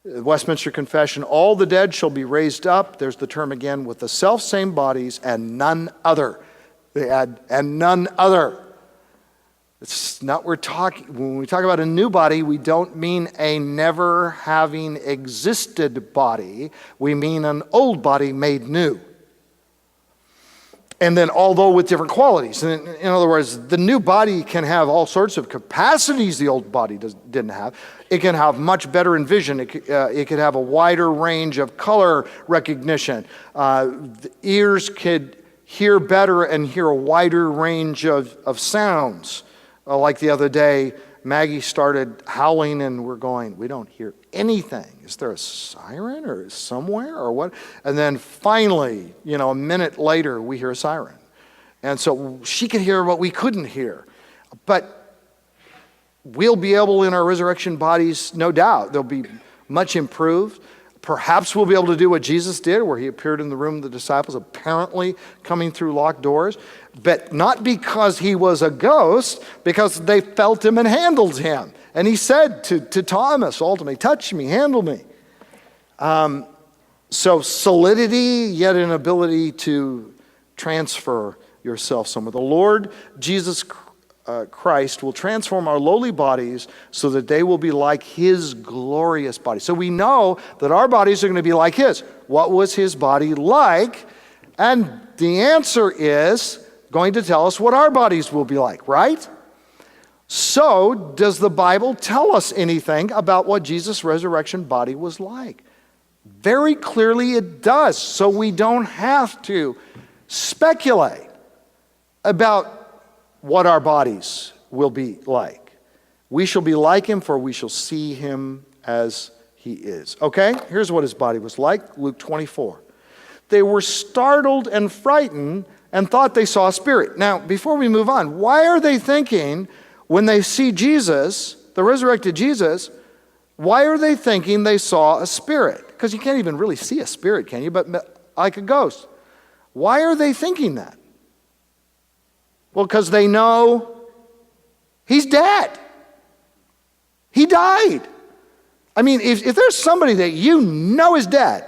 Westminster Confession, all the dead shall be raised up. There's the term again, with the self-same bodies and none other. They add, and none other. It's not when we talk about a new body, we don't mean a never having existed body. We mean an old body made new. And then although with different qualities. In other words, the new body can have all sorts of capacities the old body didn't have. It can have much better vision. It could have a wider range of color recognition. The ears could hear better and hear a wider range of sounds. Like the other day, Maggie started howling and we're going, we don't hear anything. Is there a siren or somewhere or what? And then finally, a minute later, we hear a siren. And so she could hear what we couldn't hear. But we'll be able in our resurrection bodies, no doubt. They'll be much improved. Perhaps we'll be able to do what Jesus did, where he appeared in the room of the disciples, apparently coming through locked doors. But not because he was a ghost, because they felt him and handled him. And he said to Thomas, ultimately, touch me, handle me. So solidity, yet an ability to transfer yourself somewhere. The Lord Jesus Christ will transform our lowly bodies so that they will be like his glorious body. So we know that our bodies are going to be like his. What was his body like? And the answer is going to tell us what our bodies will be like, right? So, does the Bible tell us anything about what Jesus' resurrection body was like? Very clearly it does, so we don't have to speculate about what our bodies will be like. We shall be like him, for we shall see him as he is. Okay, here's what his body was like, Luke 24. They were startled and frightened and thought they saw a spirit. Now, before we move on, why are they thinking, when they see Jesus, the resurrected Jesus, why are they thinking they saw a spirit? Because you can't even really see a spirit, can you? But like a ghost. Why are they thinking that? Well, because they know he's dead. He died. I mean, if there's somebody that you know is dead,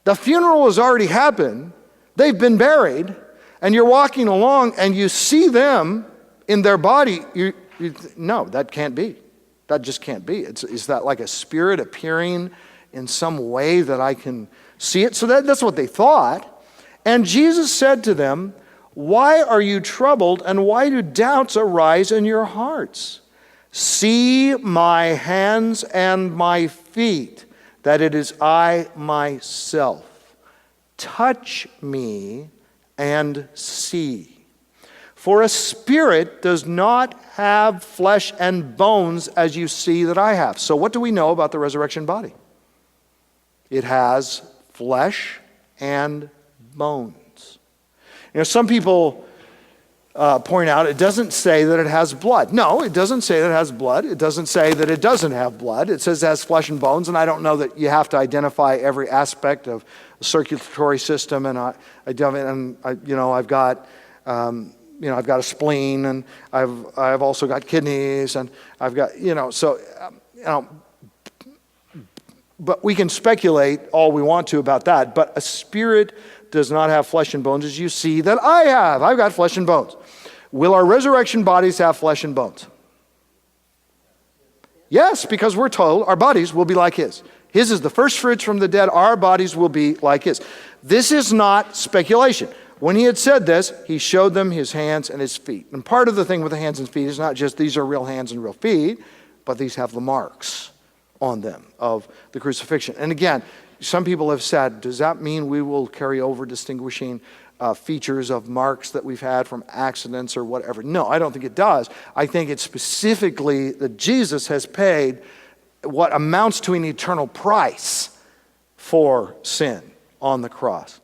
the funeral has already happened, they've been buried, and you're walking along and you see them in their body, no, that can't be. That just can't be. Is that like a spirit appearing in some way that I can see it? So that's what they thought. And Jesus said to them, why are you troubled and why do doubts arise in your hearts? See my hands and my feet, that it is I myself. Touch me and see. For a spirit does not have flesh and bones as you see that I have. So what do we know about the resurrection body? It has flesh and bones. Some people point out it doesn't say that it has blood. No, it doesn't say that it has blood. It doesn't say that it doesn't have blood. It says it has flesh and bones, and I don't know that you have to identify every aspect of the circulatory system. And I've got I've got a spleen, and I've also got kidneys, and I've got but we can speculate all we want to about that. But a spirit does not have flesh and bones as you see that I have. I've got flesh and bones. Will our resurrection bodies have flesh and bones? Yes, because we're told our bodies will be like his. His is the first fruits from the dead. Our bodies will be like his. This is not speculation. When he had said this, he showed them his hands and his feet. And part of the thing with the hands and feet is not just these are real hands and real feet, but these have the marks on them of the crucifixion. And again, some people have said, does that mean we will carry over distinguishing features of marks that we've had from accidents or whatever? No, I don't think it does. I think it's specifically that Jesus has paid what amounts to an eternal price for sin on the cross.